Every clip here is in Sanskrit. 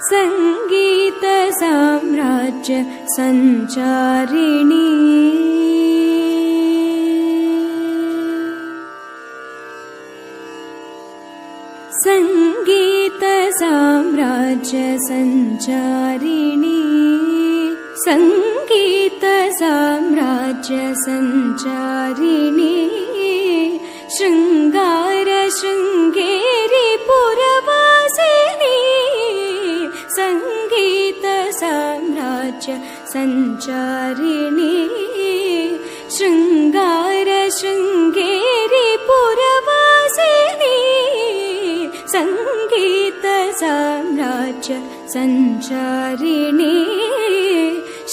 संगीत साम्राज्य संचारिणी संगीत साम्राज्य संचारिणी संगीत साम्राज्य संचारिणी शृंगार शृंगेरी पुरवासिनी संगीत साम्राज्य संचारिणी शृंगार शृंगेरी पुरवासिनी संगीत साम्राज्य संचारिणी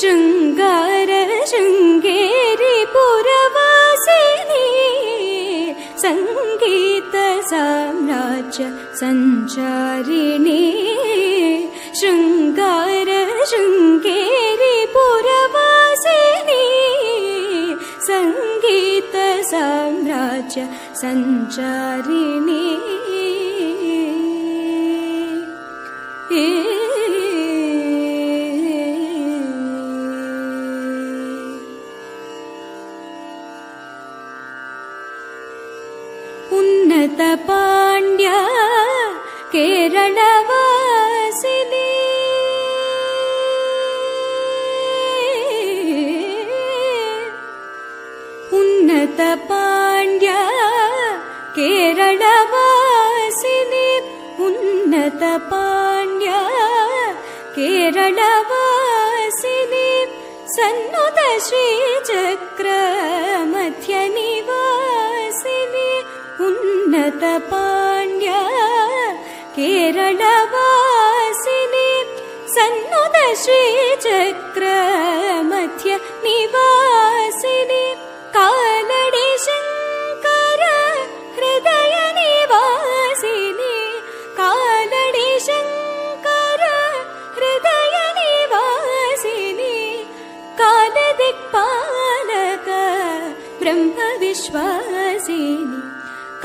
शृंगार शृंगेरी पुरवासिनी संगीत साम्राज्य संचारिणी शृंगार शृंगेरी पुरवासिनी संगीत साम्राज्य संचारिणी उन्नत पांड्या केरळवासिनी उन्नत पांड्या केरळवासिनी उन्नत पांड्या केरळवासिनी सन्नुत श्रीचक्र मध्यनिवासिनी उन्नत पांड्या केरळवासिनी सन्नुत श्रीचक्र मध्यनिवासिनी कालडी शंकर हृदय निवासिनी कालडी शंकर हृदय निवासिनी कालदिक्पालक ब्रह्म विश्वासिनी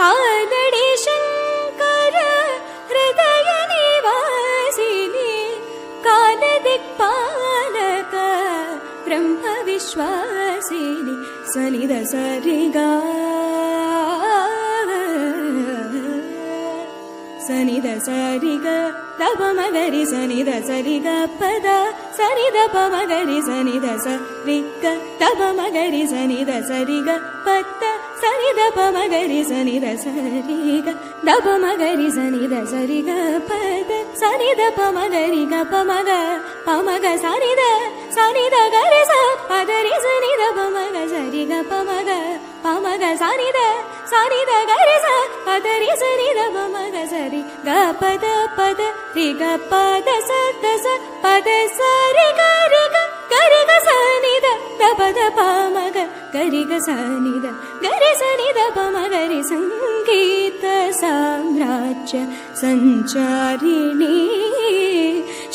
कालडी शंकर हृदय निवासिनी कालदिक्पालक ब्रह्म विश्वासिनी सनिध सरिगा सनिध सरिग दप मगरि सनिध सरिग पद सनिध प मगरि सनिध सरिग दप मगरि सनिध सरिग पद सनिध प मगरि सनिध सरिग दप मगरि सनिध सरिग पद सनिध प मगरि ग प मग सनिध सनिध गरि स पदरि सनिध प मग सरि ग प मग सनिध सनिध गरि स पदरि सनिध प मग सरि ग पद पद रि ग पद स पद सरि ग रि ग गरि ग सनिध द पद प मग गरि ग सनिध गरि सनिध प मगरि संगीत साम्राज्य संचारिणी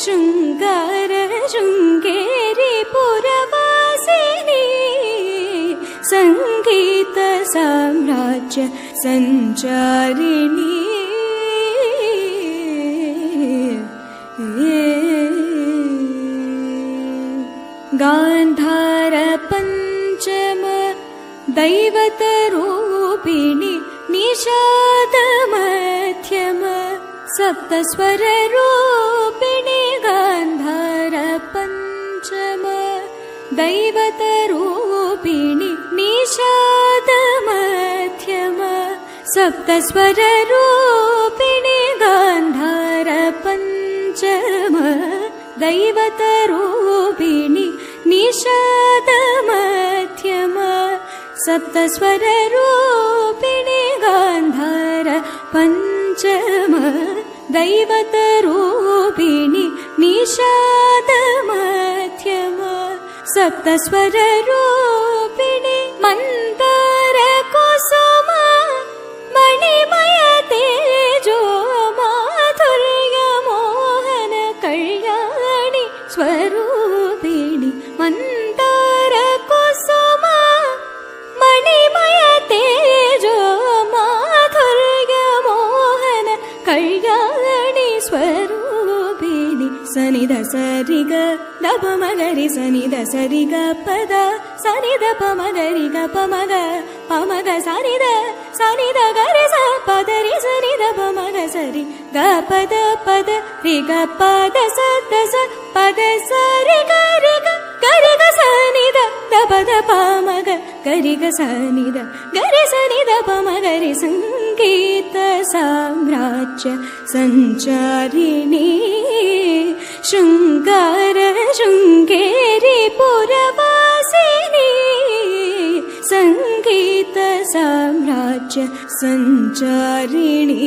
शृंगार शृंगेरी पुरवासिनी संगीत साम्राज्य संचारिणी गांधार पंचम दैवत रूपिणी निषाद मध्यम सप्तस्वर रूपिणी गांधार पंचम दैवत रूपिणी निषाद मध्यम सप्तस्वर रूपिणी गांधार पंचम दैवत रूपिणी निषाद मध्यम सप्तस्वर रूपिणी गांधार पंचम दैवत रूपिणी निषाद मध्यम सप्तस्वर रूपिणी मंदार कुसुम मणिमय तेजो माधुर्य मोहन कल्याणी स्वरूपिणी मंदार कुसुम मणिमय तेजो माधुर्य मोहन कल्याणी स्वरूपिणी ಸನಿ ದ ಸರಿ ಗ ದ ಪ ಮಗರಿ ಸನಿ ದ ಸರಿ ಗ ಪದ ಸನಿ ದ ಪ ಮಗರಿ ಗ ಪ ಮಗ ಸನಿ ದ ಗರಿ ಸ ಪದ ರಿ ಸನಿ ದ ಪ ಮಗ ಸರಿ ಗ ಪದ ರಿ ಗ ಪದ ಸ ಪದ ಸರಿ ಗರಿ ಗ ಸನಿ ದ ಪದ ಪ ಮಗ ಗರಿ ಗ ಸನಿ ದ ಗರಿ ಸನಿ ದ ಪ ಮಗರಿ ಸಂಗೀತ ಸಾಮ್ರಾಜ್ಯ ಸಂಚಾರಿಣಿ ಶೃಂಗಾರ ಶೃಂಗೇರಿ ಪುರವಾಸಿನಿ ಸಂಗೀತ ಸಾಮ್ರಾಜ್ಯ ಸಂಚಾರಿಣಿ